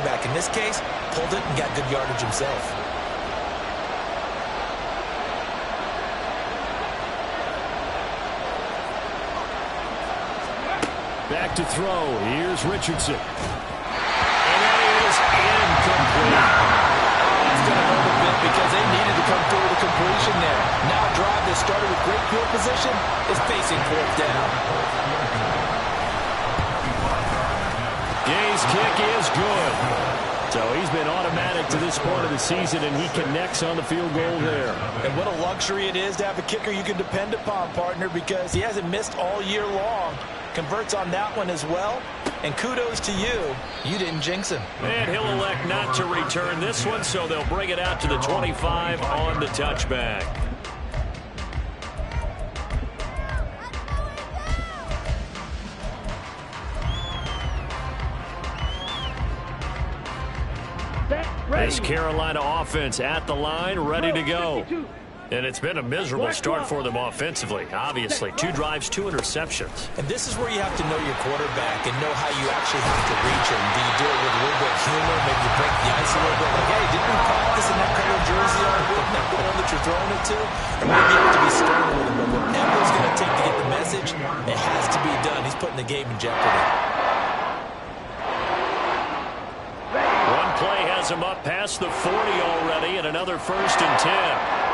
back. In this case, pulled it and got good yardage himself. Back to throw. Here's Richardson. And that is incomplete. That's going to hurt a bit because they needed to come through with a completion there. Now a drive that started with great field position is facing fourth down. Gay's kick is good. So he's been automatic to this point of the season, and he connects on the field goal there. And what a luxury it is to have a kicker you can depend upon, partner, because he hasn't missed all year long. Converts on that one as well. And kudos to you. You didn't jinx him. And he'll elect not to return this one, so they'll bring it out to the 25 on the touchback. This Carolina offense at the line, ready to go. And it's been a miserable start for them offensively. Obviously, 2 drives, 2 interceptions. And this is where you have to know your quarterback and know how you actually have to reach him. Do you do it with a little bit of humor? Maybe you break the ice a little bit. Like, hey, didn't we practice in that color jersey on that one that you're throwing it to? Or maybe you have to be stern with him. But whatever it's going to take to get the message, it has to be done. He's putting the game in jeopardy. One play has him up past the 40 already, and another 1st and 10.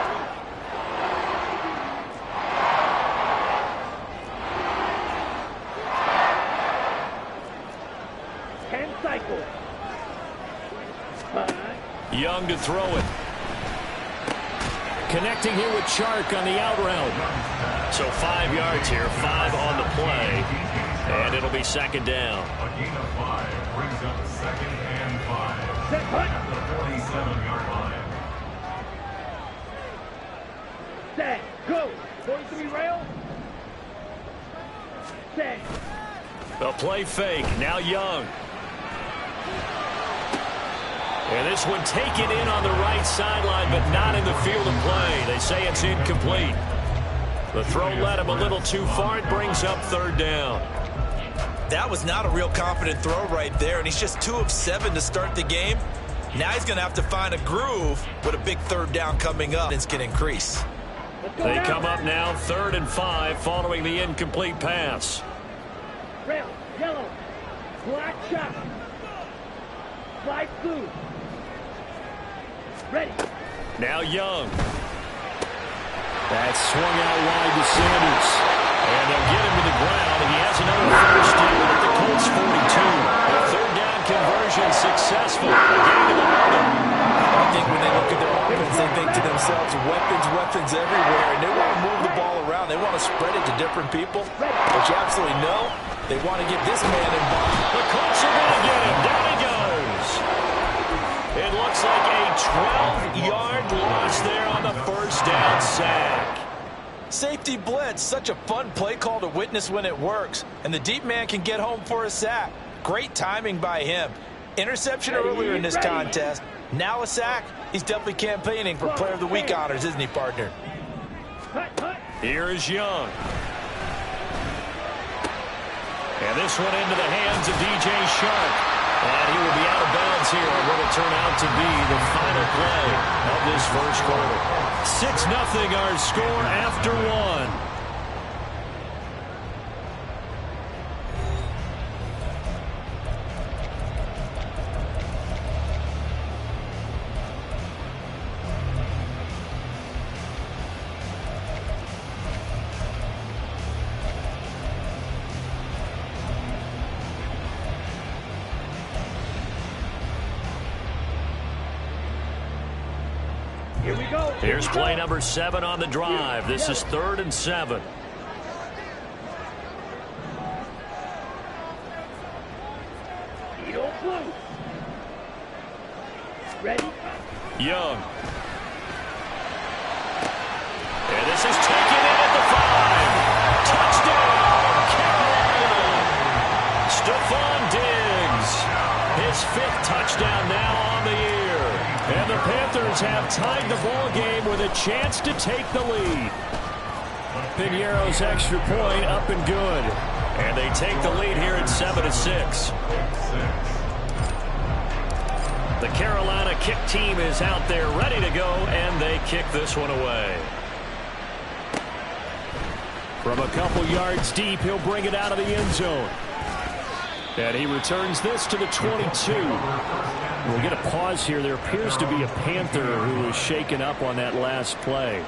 Young to throw it. Connecting here with Chark on the out route. So 5 yards here, 5 on the play. And it'll be 2nd down. A gain of 5 brings up 2nd and 5. At the 47-yard line. Set, go. 43 rail. Set. A play fake. Now Young. And this one taken in on the right sideline, but not in the field of play. They say it's incomplete. The throw led him a little too far. It brings up 3rd down. That was not a real confident throw right there, and he's just 2 of 7 to start the game. Now he's going to have to find a groove with a big 3rd down coming up. It's going to increase. They come up now 3rd and 5 following the incomplete pass. Rail, yellow, black shot, slide blue. Ready. Now Young. That's swung out wide to Sanders. And they'll get him to the ground, and he has another 1st down at the Colts 42. The 3rd down conversion successful. A gain of 11. I think when they look at their offense, they think to themselves, weapons everywhere, and they want to move the ball around. They want to spread it to different people. But you absolutely know they want to get this man involved. The Colts are going to get him. Down he goes. It looks like a 12-yard loss there on the 1st down sack. Safety blitz, such a fun play call to witness when it works. And the deep man can get home for a sack. Great timing by him. Interception earlier in this contest. Now a sack. He's definitely campaigning for Player of the Week honors, isn't he, partner? Here is Young. And this one into the hands of DJ Chark. And he will be out of bounds here on what will turn out to be the final play of this 1st quarter. 6-0 our score after 1. Here's play number 7 on the drive. This is 3rd and 7. Ready? Young. And this is taken in at the 5. Touchdown, Carolina. Stephon Diggs. His 5th touchdown now on the year. And the Panthers have tied the ball game with a chance to take the lead. Piñeiro's extra point up and good. And they take the lead here at 7-6. The Carolina kick team is out there ready to go, and they kick this one away. From a couple yards deep, he'll bring it out of the end zone. And he returns this to the 22. We'll get a pause here. There appears to be a Panther who was shaken up on that last play.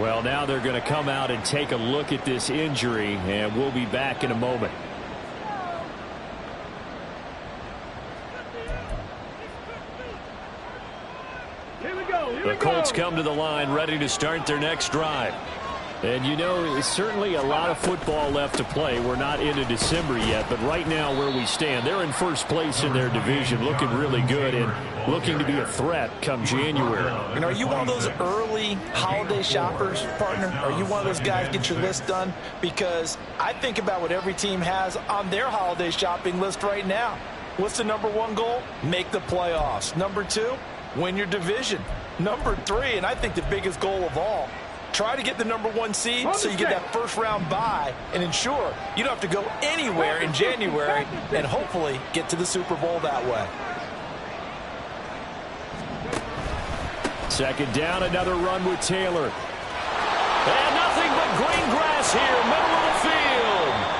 Well, now they're going to come out and take a look at this injury, and we'll be back in a moment. The Colts come to the line ready to start their next drive. And you know, it's certainly a lot of football left to play. We're not into December yet, but right now where we stand, they're in first place in their division, looking really good and looking to be a threat come January. And are you one of those early holiday shoppers, partner? Are you one of those guys get your list done? Because I think about what every team has on their holiday shopping list right now. What's the number one goal? Make the playoffs. Number two, win your division. Number three, and I think the biggest goal of all, try to get the number one seed so you get that first round bye and ensure you don't have to go anywhere in January and hopefully get to the Super Bowl that way. Second down, another run with Taylor. And nothing but green grass here, middle of the field.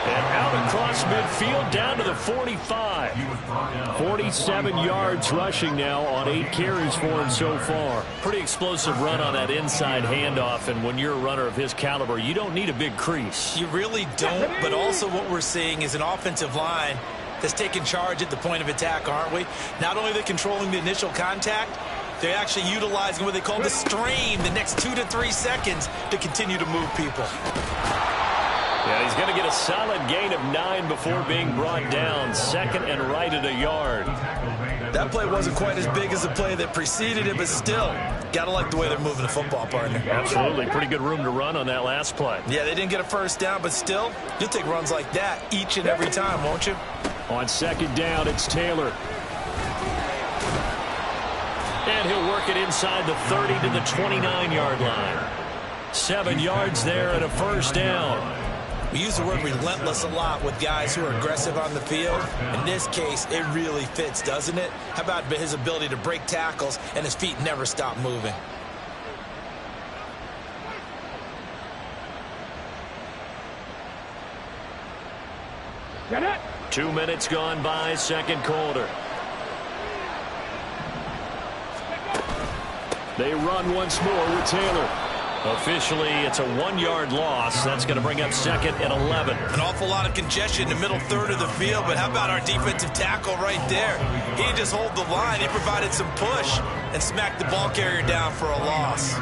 And out across midfield down to the 45. 47 yards rushing now on 8 carries for him so far. Pretty explosive run on that inside handoff, and when you're a runner of his caliber, you don't need a big crease. You really don't, but also what we're seeing is an offensive line that's taking charge at the point of attack, aren't we? Not only are they controlling the initial contact, they're actually utilizing what they call the strain, the next 2 to 3 seconds to continue to move people. Yeah, he's going to get a solid gain of 9 before being brought down. Second and right at a yard. That play wasn't quite as big as the play that preceded it, but still, got to like the way they're moving the football, partner. Absolutely. Pretty good room to run on that last play. Yeah, they didn't get a first down, but still, you'll take runs like that each and every time, won't you? On second down, it's Taylor. And he'll work it inside the 30 to the 29-yard line. 7 yards there and a first down. We use the word relentless a lot with guys who are aggressive on the field. In this case, it really fits, doesn't it? How about his ability to break tackles and his feet never stop moving? Get it. 2 minutes gone by, second quarter. They run once more with Taylor. Officially, it's a 1-yard loss. That's going to bring up second and 11. An awful lot of congestion in the middle third of the field, but how about our defensive tackle right there? He didn't just hold the line. He provided some push and smacked the ball carrier down for a loss.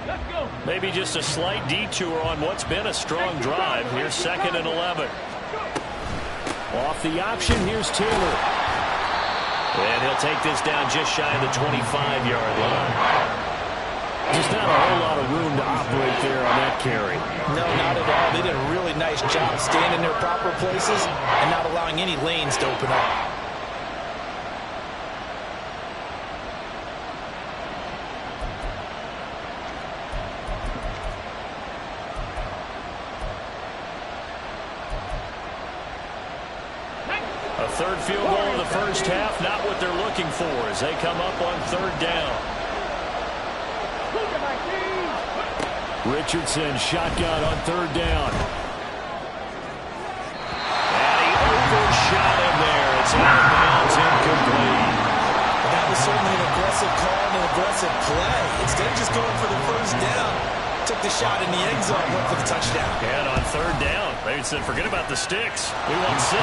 Let's go. Maybe just a slight detour on what's been a strong drive. Here's second and 11. Off the option, here's Taylor. And he'll take this down just shy of the 25-yard line. Just not a whole lot of room to operate there on that carry. No, not at all. They did a really nice job staying in their proper places and not allowing any lanes to open up. A third field goal in the first half, not what they're looking for as they come up on third down. Richardson shotgun on third down. And he overshot him there. It's out of bounds, incomplete. That was certainly an aggressive call and an aggressive play. Instead of just going for the first down, took the shot in the end zone, went for the touchdown. And on third down, they said, forget about the sticks. We want 6.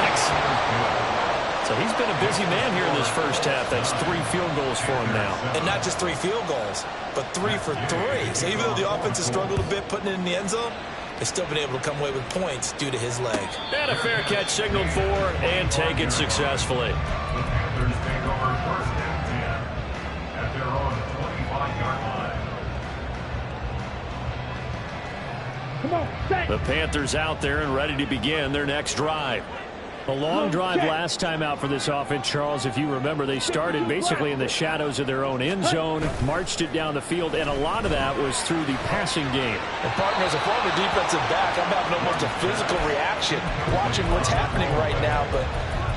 So he's been a busy man here in this first half. That's 3 field goals for him now. And not just 3 field goals, but 3 for 3. So even though the offense has struggled a bit putting it in the end zone, they've still been able to come away with points due to his leg. And a fair catch signaled for and taken successfully. Panthers take over first and 10 at their own 25-yard line. Come on, set. The Panthers out there and ready to begin their next drive. A long drive last time out for this offense, Charles. If you remember, they started basically in the shadows of their own end zone, marched it down the field, and a lot of that was through the passing game. And partner, as a former defensive back, I'm having almost a physical reaction watching what's happening right now. But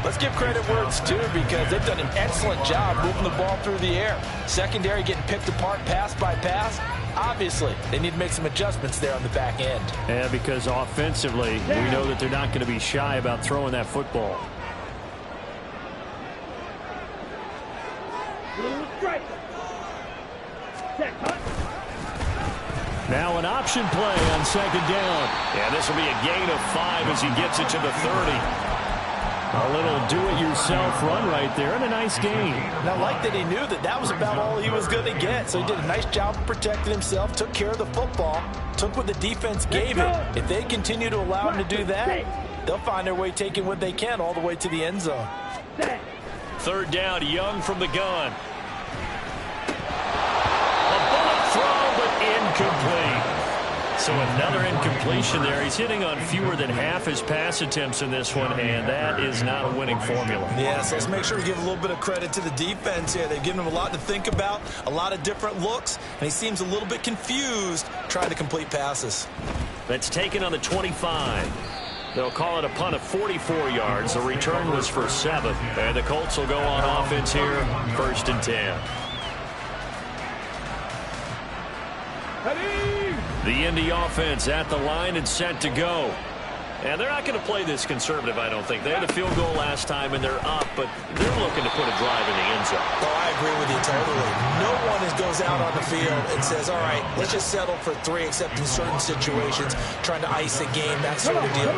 let's give credit where it's due, because they've done an excellent job moving the ball through the air. Secondary getting picked apart pass by pass. Obviously, they need to make some adjustments there on the back end. Yeah, because offensively, we know that they're not going to be shy about throwing that football. Now an option play on second down. Yeah, this will be a gain of 5 as he gets it to the 30. A little do-it-yourself run right there, and a nice gain. And I like that he knew that that was about all he was going to get. So he did a nice job of protecting himself, took care of the football, took what the defense gave him. If they continue to allow him to do that, they'll find their way taking what they can all the way to the end zone. Third down, Young from the gun. A bullet throw, but incomplete. So another incompletion there. He's hitting on fewer than half his pass attempts in this one, and that is not a winning formula. Yes, let's make sure we give a little bit of credit to the defense here. They've given him a lot to think about, a lot of different looks, and he seems a little bit confused trying to complete passes. That's taken on the 25. They'll call it a punt of 44 yards. The return was for 7. And the Colts will go on offense here, 1st and 10. The Indy offense at the line and set to go. And they're not going to play this conservative, I don't think. They had a field goal last time, and they're up, but they're looking to put a drive in the end zone. Oh, I agree with you totally. No one goes out on the field and says, all right, let's just settle for 3, except in certain situations, trying to ice a game, that sort of deal.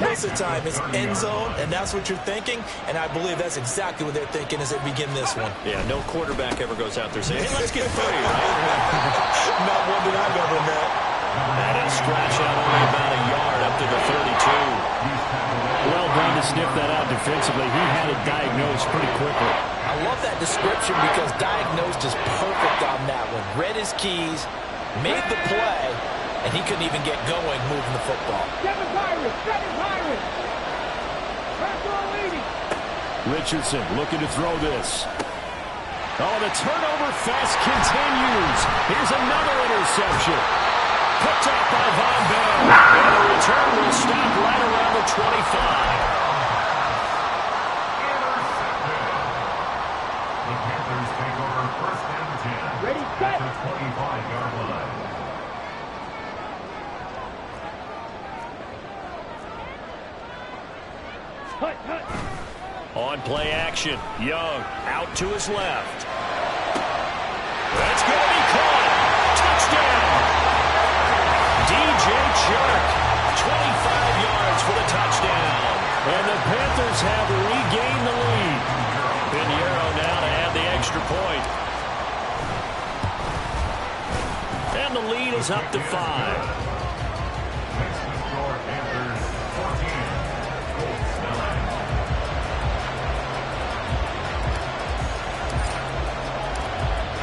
Most of the time, it's end zone, and that's what you're thinking, and I believe that's exactly what they're thinking as they begin this one. Yeah, no quarterback ever goes out there saying, hey, let's get 3, right? Not one that I've ever met. And he'll scratch out only about a yard up to the 32. Well done to sniff that out defensively. He had it diagnosed pretty quickly. I love that description because diagnosed is perfect on that one. Read his keys, made the play, and he couldn't even get going moving the football. Richardson looking to throw this. Oh, the turnover fest continues. Here's another interception. Picked up by Von Bell. And the return will stop right around the 25. The Panthers take over 1st and 10. Ready, set. At the 25-yard line. Hut, hut. On play action. Young out to his left. That's going to be caught. Touchdown. DJ Chark, 25 yards for the touchdown. And the Panthers have regained the lead. Pinheiro now to add the extra point. And the lead is up to 5. Next to score, Panthers 14. Colts 9.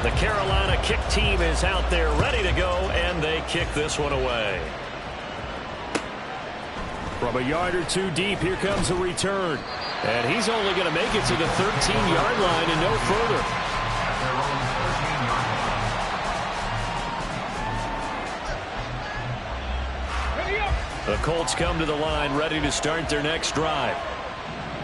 The Carolina kick team is out there ready to go, and they kick this one away. From a yard or 2 deep, here comes a return. And he's only going to make it to the 13-yard line and no further. The Colts come to the line ready to start their next drive.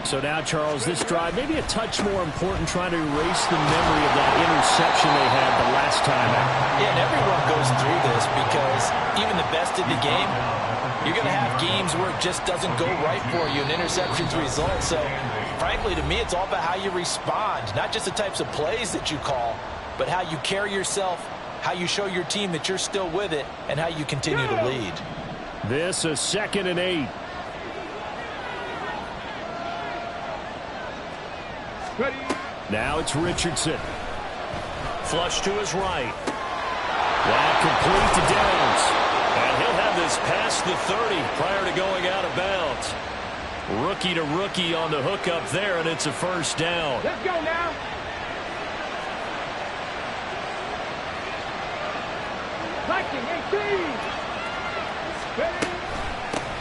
So now, Charles, this drive maybe a touch more important, trying to erase the memory of that interception they had the last time out. Yeah, and everyone goes through this because even the best in the game, you're going to have games where it just doesn't go right for you, and interceptions result. So, frankly, to me, it's all about how you respond, not just the types of plays that you call, but how you carry yourself, how you show your team that you're still with it, and how you continue to lead. This is 2nd and 8. Ready. Now it's Richardson. Flush to his right. That complete to Downs. And he'll have this past the 30 prior to going out of bounds. Rookie to rookie on the hook up there, and it's a 1st down. Let's go now. Viking 18. Ready.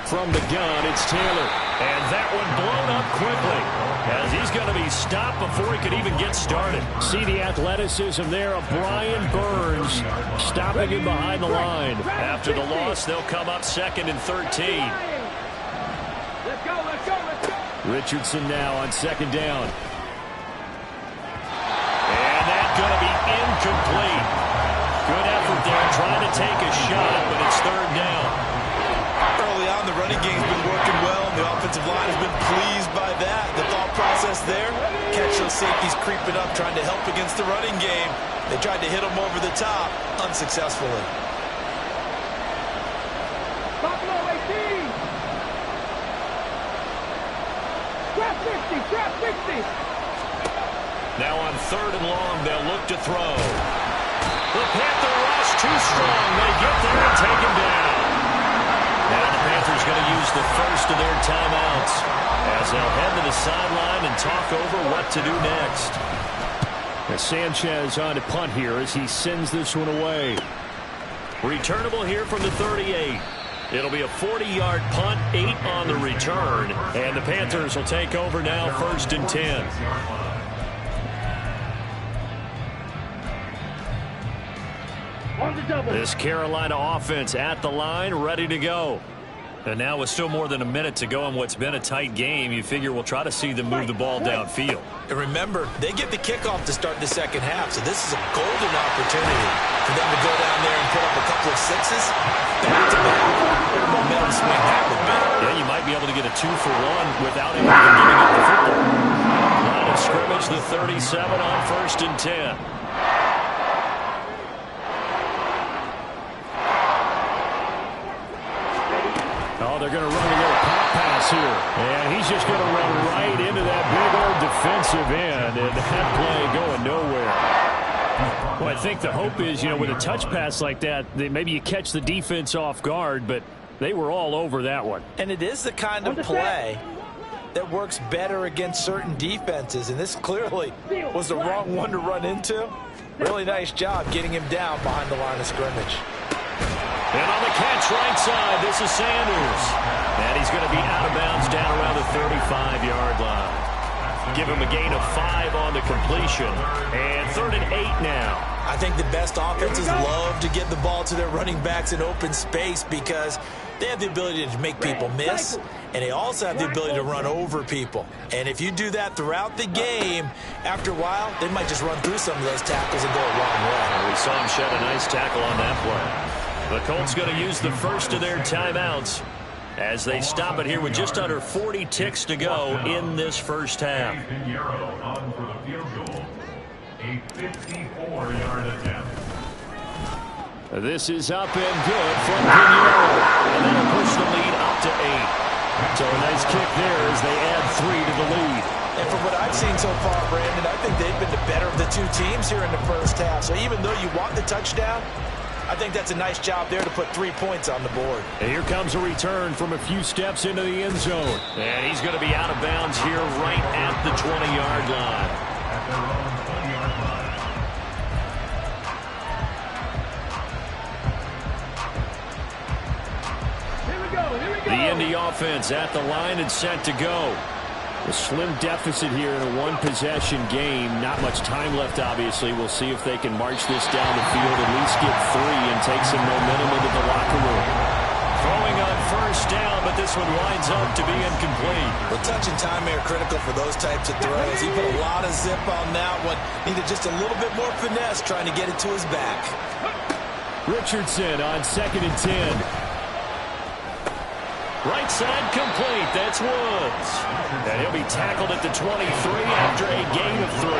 From the gun, it's Taylor. And that one blown up quickly, as he's going to be stopped before he could even get started. See the athleticism there of Brian Burns stopping him behind the line. After the loss, they'll come up 2nd and 13. Let's go, let's go, let's go. Richardson now on 2nd down. And that's going to be incomplete. Good effort there trying to take a shot, but it's 3rd down. Early on, the running game's been working well, and the offensive line has been pleased by that. The thought process there, catch those safeties creeping up, trying to help against the running game. They tried to hit them over the top, unsuccessfully. Buffalo 18. Trap 60, trap 60. Now on 3rd and long, they'll look to throw. The Panther rush too strong. They get there and take him down. Now the Panthers going to use the first of their timeouts as they'll head to the sideline and talk over what to do next. Sanchez on to punt here as he sends this one away. Returnable here from the 38. It'll be a 40-yard punt, 8 on the return, and the Panthers will take over now 1st and 10. On the double. This Carolina offense at the line, ready to go. And now with still more than a minute to go in what's been a tight game, you figure we'll try to see them move the ball downfield. And remember, they get the kickoff to start the second half, so this is a golden opportunity for them to go down there and put up a couple of sixes, back-to-back. What a momentum swing that would be. Yeah, you might be able to get a 2-for-1 without even giving up the football. Line of scrimmage, the 37 on 1st and 10. Oh, they're going to run a little pop pass here. And he's just going to run right into that big old defensive end. And that play going nowhere. Well, I think the hope is, with a touch pass like that, maybe you catch the defense off guard, but they were all over that one. And it is the kind of play that works better against certain defenses, and this clearly was the wrong one to run into. Really nice job getting him down behind the line of scrimmage. And on the catch right side, this is Sanders. And he's going to be out of bounds down around the 35-yard line. Give him a gain of 5 on the completion. And 3rd and 8 now. I think the best offenses love to get the ball to their running backs in open space because they have the ability to make people miss, and they also have the ability to run over people. And if you do that throughout the game, after a while, they might just run through some of those tackles and go a long way. We saw him shed a nice tackle on that play. The Colts going to use the first of their timeouts as they stop it here with just under 40 ticks to go in this first half. On for the field goal. A 54-yard attempt. This is up and good from Pinheiro. And that'll push the lead up to 8. So a nice kick there as they add 3 to the lead. And from what I've seen so far, Brandon, I think they've been the better of the two teams here in the first half. So even though you want the touchdown, I think that's a nice job there to put 3 points on the board. And here comes a return from a few steps into the end zone. And he's going to be out of bounds here right at the 20-yard line. At their own 20-yard line. Here we go, here we go. The Indy offense at the line and set to go. A slim deficit here in a one-possession game. Not much time left, obviously. We'll see if they can march this down the field, at least get 3 and take some momentum into the locker room. Throwing on first down, but this one winds up to be incomplete. Well, touch and time are critical for those types of throws. He put a lot of zip on that one. Needed just a little bit more finesse trying to get it to his back. Richardson on 2nd and 10. Right side complete. That's Woods. And he'll be tackled at the 23 after a gain of 3.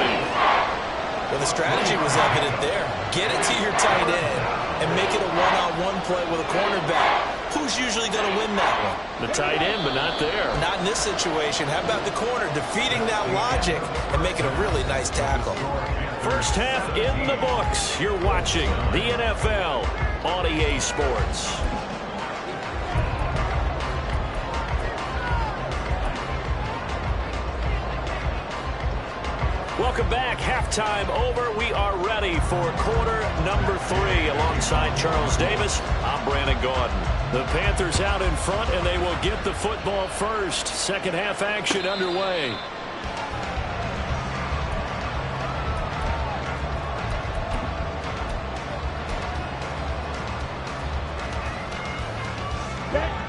Well, the strategy was evident there. Get it to your tight end and make it a one-on-one play with a cornerback. Who's usually going to win that one? The tight end, but not there. Not in this situation. How about the corner defeating that logic and making a really nice tackle? First half in the books. You're watching the NFL on EA Sports. Welcome back. Halftime over. We are ready for quarter number 3. Alongside Charles Davis, I'm Brandon Gaudin. The Panthers out in front, and they will get the football first. Second half action underway.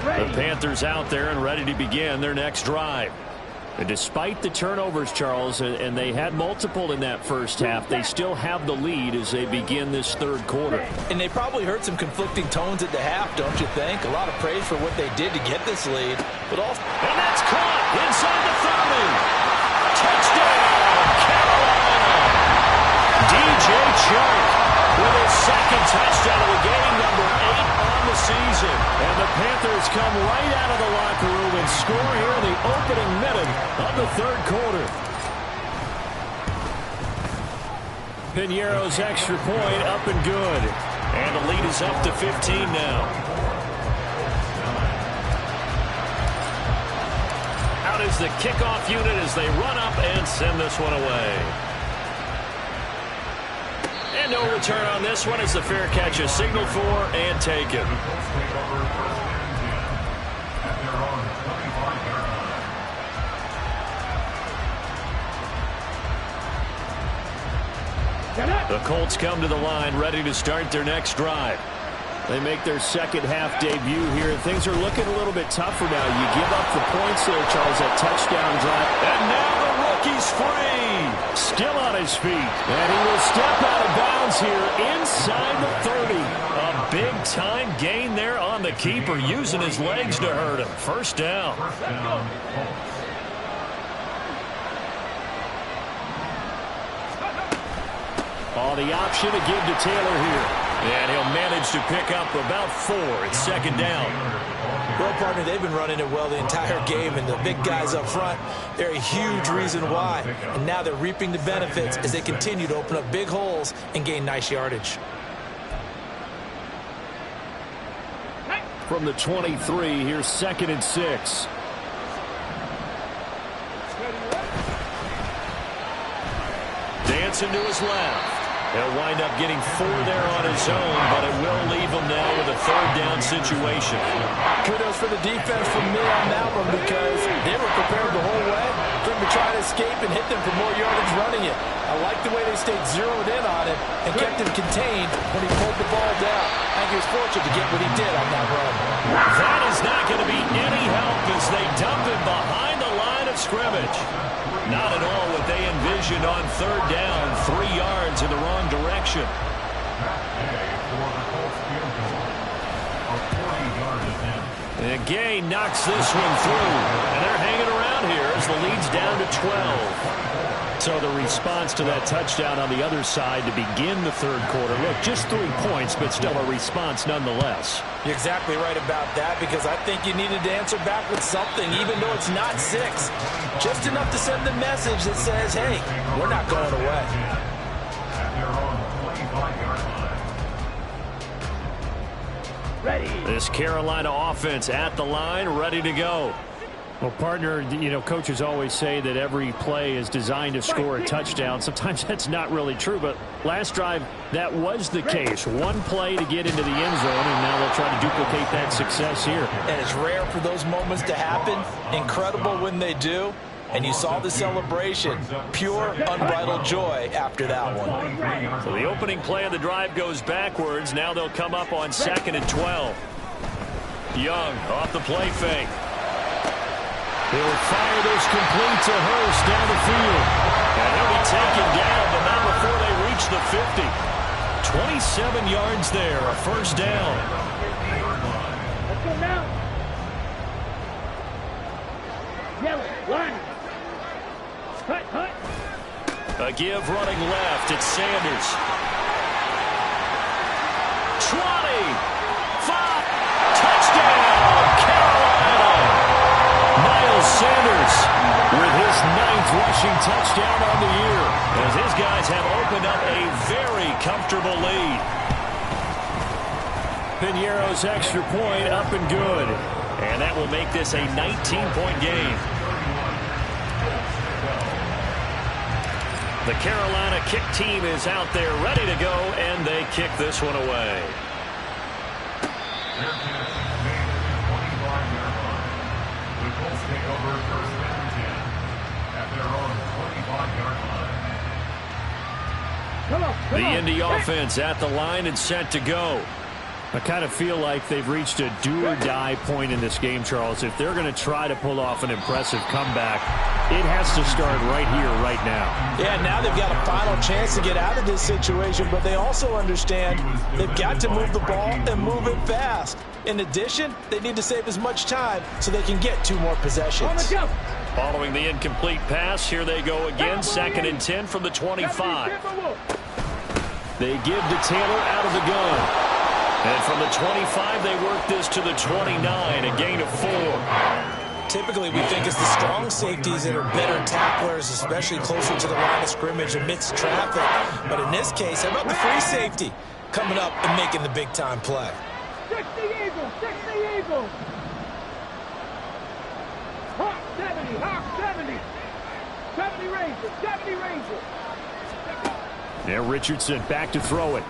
The Panthers out there and ready to begin their next drive. And despite the turnovers, Charles, and they had multiple in that first half, they still have the lead as they begin this third quarter. And they probably heard some conflicting tones at the half, don't you think? A lot of praise for what they did to get this lead. But also, and that's caught inside the 30. Touchdown, Carolina! DJ Chark with his second touchdown of the game, number 8 on the season. And the Panthers come right out of the locker room and score here in the opening minute of the third quarter. Piñeiro's extra point up and good. And the lead is up to 15 now. Out is the kickoff unit as they run up and send this one away. And no return on this one as the fair catch is signaled for and taken. The Colts come to the line ready to start their next drive. They make their second half debut here. Things are looking a little bit tougher now. You give up the points there, Charles, that touchdown drive. And now the rookie's free. Still on his feet. And he will step out of bounds here inside the 30. A big-time gain there on the keeper, using his legs to hurt him. First down. Oh, the option to give to Taylor here. And he'll manage to pick up about 4. It's second down. Well, partner, they've been running it well the entire game, and the big guys up front, they're a huge reason why. And now they're reaping the benefits as they continue to open up big holes and gain nice yardage. From the 23, here's 2nd and 6. Dancing to his left. He'll wind up getting 4 there on his own, but it will leave him now with a third down situation. Kudos for the defense from me on that one, because they were prepared the whole way for him to try to escape and hit them for more yardage running it. I like the way they stayed zeroed in on it and kept him contained when he pulled the ball down. I think he was fortunate to get what he did on that run. That is not going to be any help as they dump him behind the line of scrimmage. Not at all what they envisioned on third down. 3 yards in the wrong direction. And Gay knocks this one through. And they're hanging around here as the lead's down to 12. So the response to that touchdown on the other side to begin the third quarter. Look, just 3 points, but still a response nonetheless. You're exactly right about that, because I think you needed to answer back with something, even though it's not 6. Just enough to send the message that says, hey, we're not going away. Ready. This Carolina offense at the line, ready to go. Well, partner, you know, coaches always say that every play is designed to score a touchdown. Sometimes that's not really true, but last drive, that was the case. One play to get into the end zone, and now they'll try to duplicate that success here. And it's rare for those moments to happen. Incredible when they do. And you saw the celebration. Pure, unbridled joy after that one. So the opening play of the drive goes backwards. Now they'll come up on 2nd and 12. Young off the play fake. He'll fire this complete to Hurst down the field. And he'll be taken down, but not before they reach the 50. 27 yards there, a first down. Let's go now. Yellow, line. Hut. A give running left. It's Sanders. 20. 5. Touchdown, Carolina. Miles Sanders with his 9th rushing touchdown on the year, as his guys have opened up a very comfortable lead. Piñeiro's extra point up and good. And that will make this a 19-point game. The Carolina kick team is out there ready to go, and they kick this one away. The Colts take over first and 10 at their own 25-yard line. The Indy offense at the line and set to go. I kind of feel like they've reached a do-or-die point in this game, Charles. If they're going to try to pull off an impressive comeback, it has to start right here, right now. Yeah, now they've got a final chance to get out of this situation, but they also understand they've got to move the ball and move it fast. In addition, they need to save as much time so they can get 2 more possessions. Following the incomplete pass, here they go again, 2nd and 10 from the 25. They give to Taylor out of the gun. And from the 25, they work this to the 29, a gain of 4. Typically, we think it's the strong safeties that are better tacklers, especially closer to the line of scrimmage amidst traffic. But in this case, how about the free safety coming up and making the big-time play? 60 Eagles, 60 Eagles. Hawk 70, Hawk 70. 70 Rangers, 70 Rangers. Now Richardson back to throw it.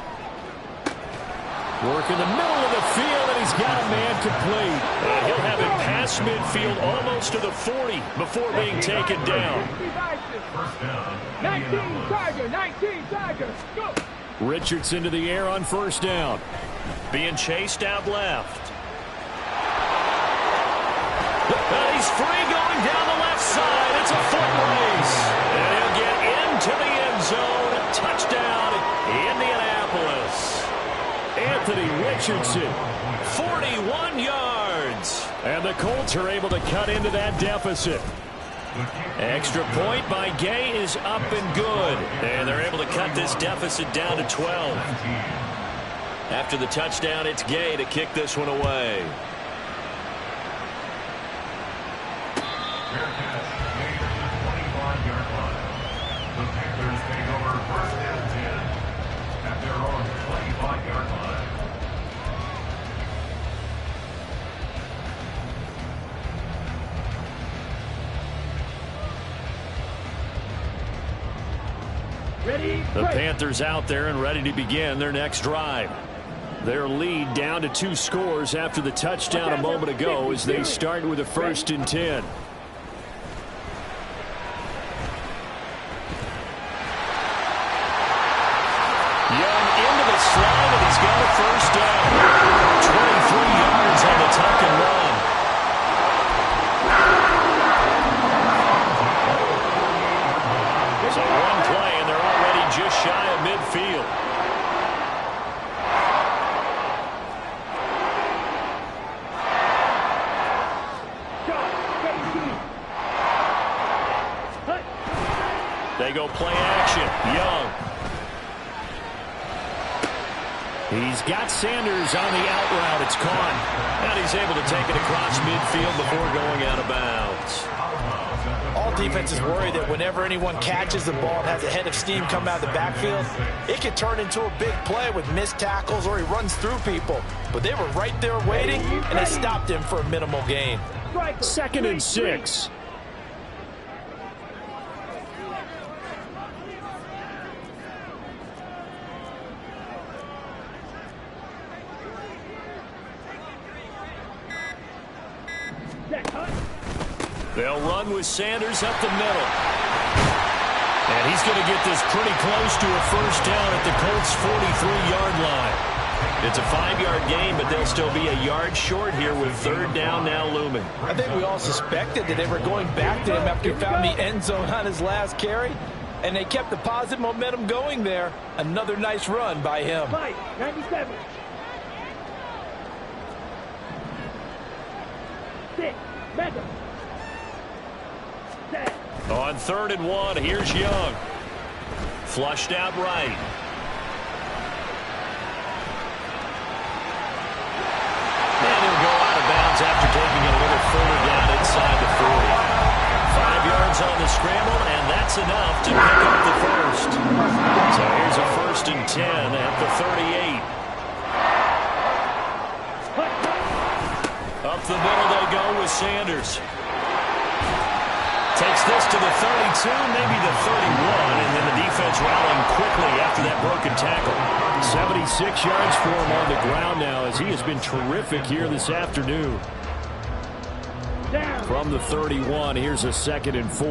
Work in the middle of the field, and he's got a man complete. And he'll have it past midfield almost to the 40 before being taken down. 19 Tiger, 19 Tiger. Go. Richardson to the air on first down. Being chased out left. And he's free going down the left side. It's a foot race. And he'll get into the end zone. Touchdown, Indianapolis. Anthony Richardson. 41 yards. And the Colts are able to cut into that deficit. Extra point by Gay is up and good. And they're able to cut this deficit down to 12. After the touchdown, it's Gay to kick this one away. Fair catch made at the 25-yard line. The Panthers take over first and 10 at their own 25-yard line. Ready, The break. Panthers out there and ready to begin their next drive. Their lead down to 2 scores after the touchdown a moment ago as they start with a 1st and 10. Young into the slide, and he's got a first down. 23 yards on the tuck and run. So one play, and they're already just shy of midfield. They go play action. Young. He's got Sanders on the out route. It's caught. And he's able to take it across midfield before going out of bounds. All defenses worry that whenever anyone catches the ball and has a head of steam come out of the backfield, it can turn into a big play with missed tackles or he runs through people. But they were right there waiting, and they stopped him for a minimal gain. 2nd and 6. They'll run with Sanders up the middle. And he's going to get this pretty close to a first down at the Colts' 43-yard line. It's a 5-yard gain, but they'll still be a yard short here with 3rd down now looming. I think we all suspected that they were going back to him after he found the end zone on his last carry, and they kept the positive momentum going there. Another nice run by him. 97. 6. Madden. On 3rd and 1, here's Young. Flushed out right. And he'll go out of bounds after taking it a little further down inside the 40. 5 yards on the scramble, and that's enough to pick up the first. So here's a 1st and 10 at the 38. Up the middle they go with Sanders. Takes this to the 32, maybe the 31, and then the defense rallying quickly after that broken tackle. 76 yards for him on the ground now as he has been terrific here this afternoon. Down. From the 31, here's a 2nd and 4.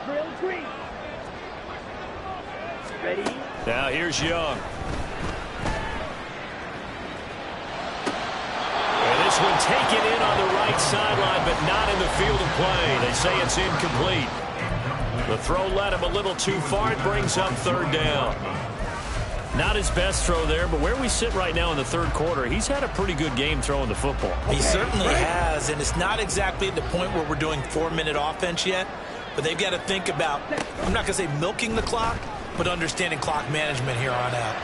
Drill 3. Ready? Now here's Young. And this one taken in on the right sideline, but not in the field of play. They say it's incomplete. The throw led him a little too far. It brings up 3rd down. Not his best throw there, but where we sit right now in the 3rd quarter, he's had a pretty good game throwing the football. He certainly has, and it's not exactly at the point where we're doing 4-minute offense yet, but they've got to think about, I'm not going to say milking the clock, but understanding clock management here on out.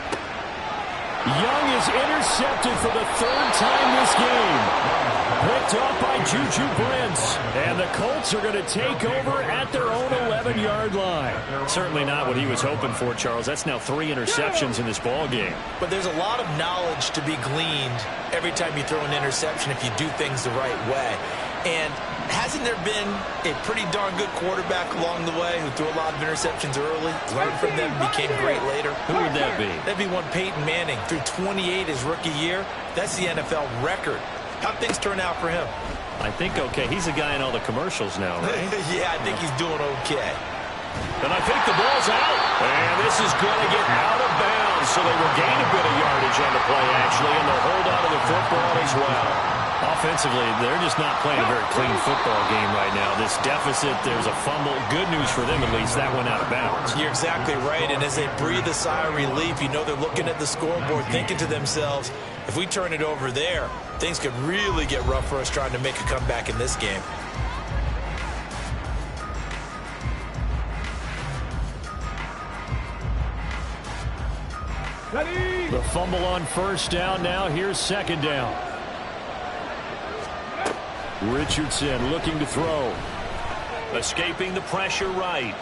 Young is intercepted for the 3rd time this game. Picked off by Juju Brents. And the Colts are going to take over at their own 11-yard line. Certainly not what he was hoping for, Charles. That's now 3 interceptions in this ball game. But there's a lot of knowledge to be gleaned every time you throw an interception if you do things the right way. And hasn't there been a pretty darn good quarterback along the way who threw a lot of interceptions early, learned from them, became great later? Who would that be? That'd be one Peyton Manning. Threw 28 his rookie year. That's the NFL record. How'd things turn out for him? I think okay. He's a guy in all the commercials now, right? Yeah, I think he's doing okay. And I think the ball's out. And this is going to get out of bounds. So they regain a bit of yardage on the play, actually, and they'll hold on to the football as well. Offensively, they're just not playing a very clean football game right now. This deficit, there's a fumble. Good news for them, at least. That went out of bounds. You're exactly right. And as they breathe a sigh of relief, you know they're looking at the scoreboard, thinking to themselves, if we turn it over there, things could really get rough for us trying to make a comeback in this game. Ready? The fumble on 1st down. Now here's 2nd down. Richardson looking to throw. Escaping the pressure right.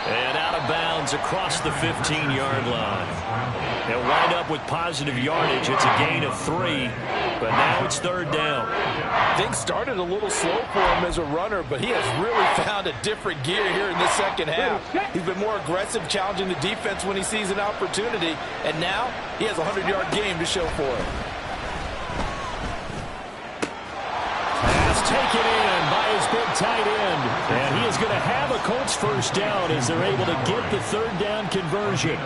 And out of bounds across the 15-yard line. They'll wind up with positive yardage. It's a gain of 3, but now it's 3rd down. Things started a little slow for him as a runner, but he has really found a different gear here in the 2nd half. He's been more aggressive, challenging the defense when he sees an opportunity, and now he has a 100-yard game to show for it. Taken in by his big tight end. And he is going to have a Colts 1st down as they're able to get the 3rd down conversion.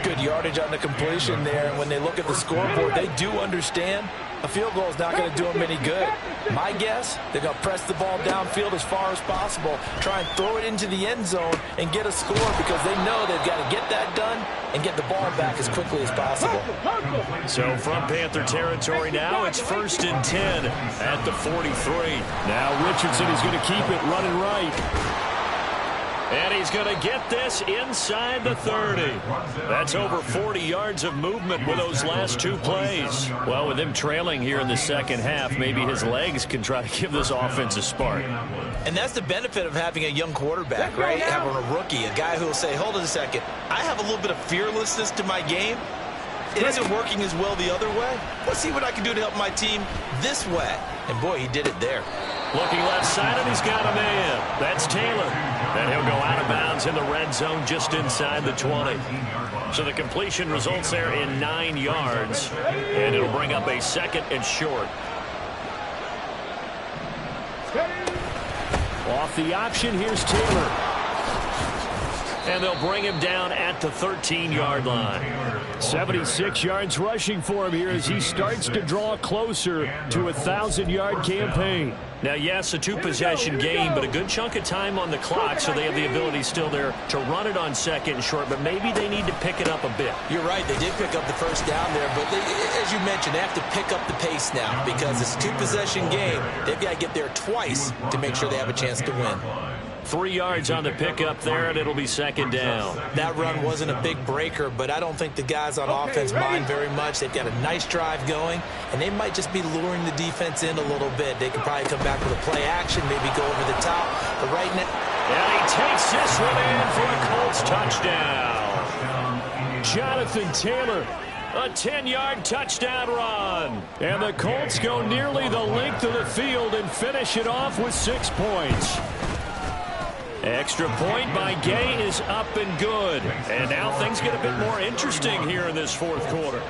Good yardage on the completion there. And when they look at the scoreboard, they do understand a field goal is not going to do them any good. My guess, they're going to press the ball downfield as far as possible, try and throw it into the end zone and get a score because they know they've got to get that done and get the ball back as quickly as possible. So from Panther territory now, it's 1st and 10 at the 43. Now Richardson is going to keep it running right. And he's going to get this inside the 30. That's over 40 yards of movement with those last 2 plays. Well, with him trailing here in the 2nd half, maybe his legs can try to give this offense a spark. And that's the benefit of having a young quarterback, right? Having a rookie, a guy who will say, hold on a second, I have a little bit of fearlessness to my game. It isn't working as well the other way. Let's see what I can do to help my team this way. And, boy, he did it there. Looking left side, and he's got a man. That's Taylor. And he'll go out of bounds in the red zone just inside the 20. So the completion results there in 9 yards. And it'll bring up a 2nd and short. Off the option, here's Taylor. And they'll bring him down at the 13-yard line. 76 yards rushing for him here as he starts to draw closer to a 1,000-yard campaign. Now, yes, a 2-possession game, but a good chunk of time on the clock, so they have the ability still there to run it on 2nd and short, but maybe they need to pick it up a bit. You're right. They did pick up the 1st down there, but as you mentioned, they have to pick up the pace now because it's a 2-possession game. They've got to get there twice to make sure they have a chance to win. 3 yards on the pickup there, and it'll be 2nd down. That run wasn't a big breaker, but I don't think the guys on offense mind very much. They've got a nice drive going, and they might just be luring the defense in a little bit. They could probably come back with a play action, maybe go over the top. But right now... And he takes this one in for a Colts touchdown. Jonathan Taylor, a 10-yard touchdown run. And the Colts go nearly the length of the field and finish it off with 6 points. Extra point by Gay is up and good. And now things get a bit more interesting here in this 4th quarter.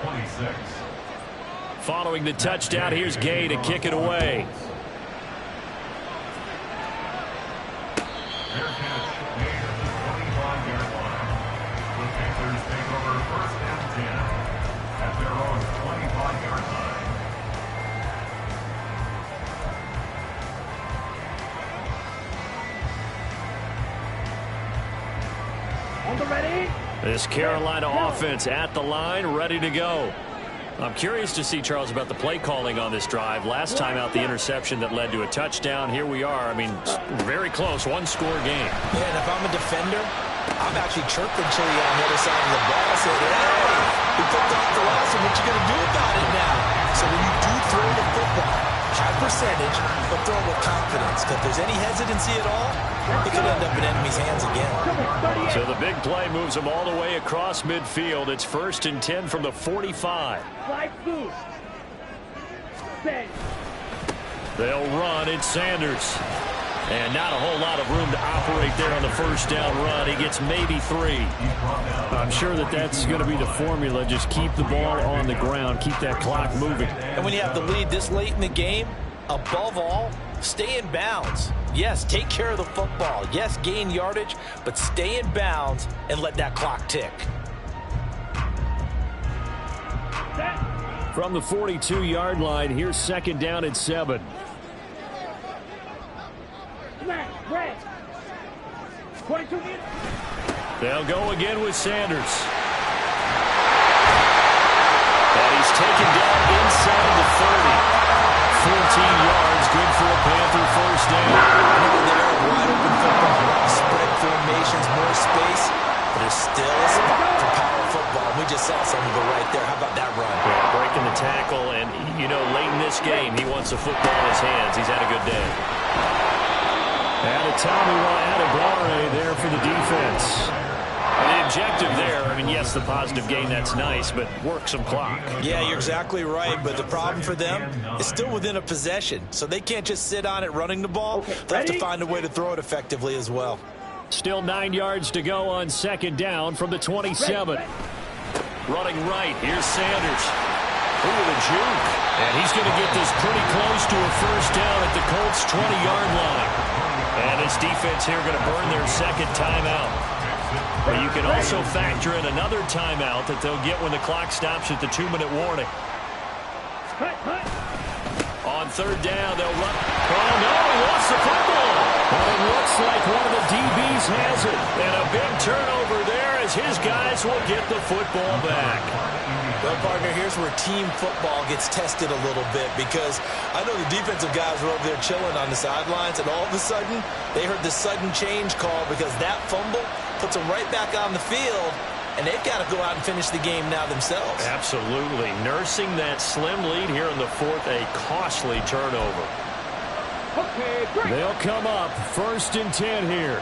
Following the touchdown, here's Gay to kick it away. Fair catch made at the 25-yard line. The Panthers take over first and 10 at their own 25-yard line. On the ready. This Carolina offense at the line, ready to go. I'm curious to see, Charles, about the play calling on this drive. Last time out, the interception that led to a touchdown. Here we are. I mean, very close, one-score game. Yeah, and if I'm a defender, I'm actually chirping Chili on the other side of the ball. I said, hey, we picked off the last one. What you going to do about it now? So when you do throw the football, high percentage, but throw it with confidence. Because if there's any hesitancy at all, it could end up in enemy's hands again. So the big play moves them all the way across midfield. It's 1st and 10 from the 45. They'll run. It's Sanders. And not a whole lot of room to operate there on the first down run. He gets maybe 3. I'm sure that's going to be the formula. Just keep the ball on the ground. Keep that clock moving. And when you have the lead this late in the game, above all, stay in bounds. Yes, take care of the football. Yes, gain yardage, but stay in bounds and let that clock tick. From the 42-yard line, here's 2nd down and 7. Red. 22 minutes. They'll go again with Sanders. And he's taken down inside the 30. 14 yards, good for a Panther first down. There, wide open football, a lot of spread formations, more space, but there's still a spot for power football. We just saw some of it right there. How about that run? Yeah, breaking the tackle, and, you know, late in this game, he wants the football in his hands. He's had a good day. Adetomiwa Adebawore there for the defense. And the objective there, I mean, yes, the positive gain, that's nice, but work some clock. Yeah, you're exactly right, but the problem for them is still within a possession, so they can't just sit on it running the ball. They have to find a way to throw it effectively as well. Still 9 yards to go on 2nd down from the 27. Running right, here's Sanders. Ooh, the juke. And he's going to get this pretty close to a first down at the Colts' 20-yard line. And this defense here going to burn their 2nd timeout. But you can also factor in another timeout that they'll get when the clock stops at the 2-minute warning. On 3rd down, they'll run. Oh, no, he lost the football. But it looks like one of the DBs has it. And a big turnover there as his guys will get the football back. Well, partner, here's where team football gets tested a little bit, because I know the defensive guys were over there chilling on the sidelines, and all of a sudden, they heard the sudden change call because that fumble puts them right back on the field, and they've got to go out and finish the game now themselves. Absolutely. Nursing that slim lead here in the 4th, a costly turnover. Okay, great. They'll come up 1st and 10 here.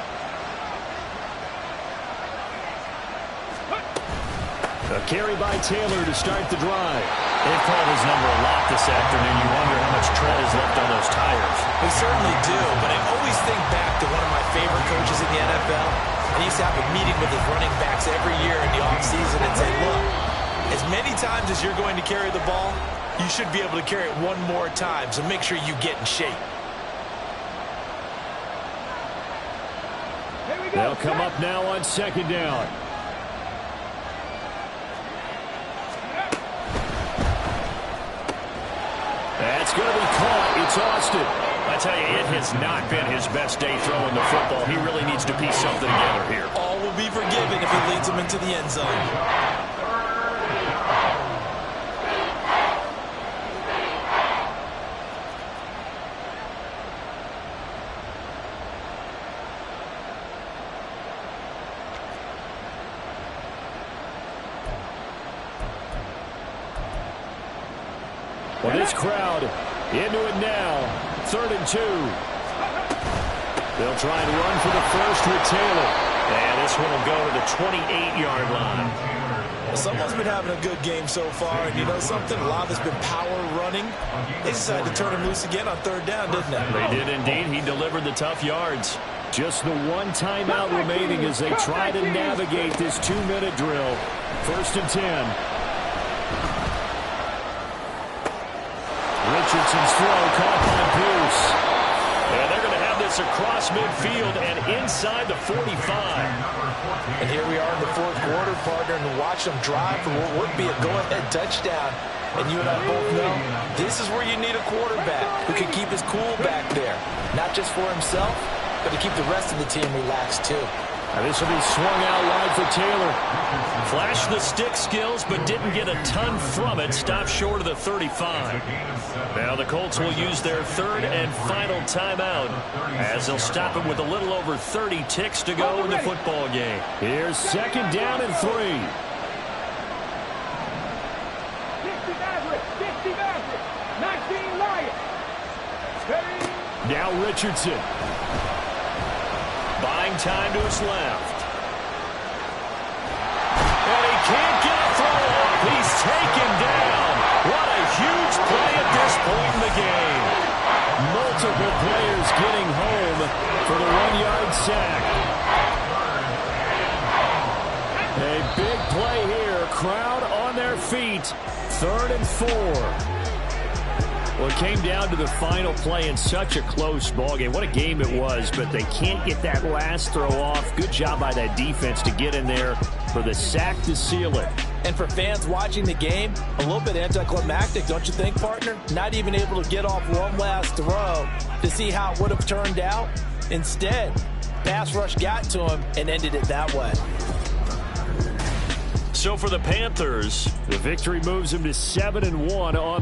A carry by Taylor to start the drive. They've called his number a lot this afternoon. You wonder how much tread is left on those tires. We certainly do, but I always think back to one of my favorite coaches in the NFL. And he used to have a meeting with his running backs every year in the offseason and say, look, as many times as you're going to carry the ball, you should be able to carry it one more time, so make sure you get in shape. They'll come up now on 2nd down. That's going to be caught. It's Austin. I tell you, it has not been his best day throwing the football. He really needs to piece something together here. All will be forgiven if he leads them into the end zone. Well, this crowd into it now. 3rd and 2. They'll try and run for the first with Taylor. And this one will go to the 28-yard line. Well, someone's been having a good game so far, and you know something? A lot has been power running. They decided to turn him loose again on 3rd down, didn't they? They did indeed. He delivered the tough yards. Just the one timeout remaining as they try to navigate this 2-minute drill. 1st and 10. Richardson's throw caught by Pierce. And they're going to have this across midfield and inside the 45. And here we are in the fourth quarter, partner, and watch them drive for what would be a go-ahead touchdown. And you and I both know this is where you need a quarterback who can keep his cool back there. Not just for himself, but to keep the rest of the team relaxed too. Now this will be swung out wide for Taylor. Flashed the stick skills, but didn't get a ton from it. Stopped short of the 35. Now the Colts will use their third and final timeout as they'll stop it with a little over 30 ticks to go in the football game. Here's second down and 3. 60 Maverick, 19 Lions. Now Richardson. Buying time to his left. And he can't get a throw off. He's taken down. What a huge play at this point in the game. Multiple players getting home for the 1-yard sack. A big play here. Crowd on their feet. 3rd and 4. Well, it came down to the final play in such a close ballgame. What a game it was, but they can't get that last throw off. Good job by that defense to get in there for the sack to seal it. And for fans watching the game, a little bit anticlimactic, don't you think, partner? Not even able to get off one last throw to see how it would have turned out. Instead, pass rush got to him and ended it that way. So for the Panthers, the victory moves them to 7-1 on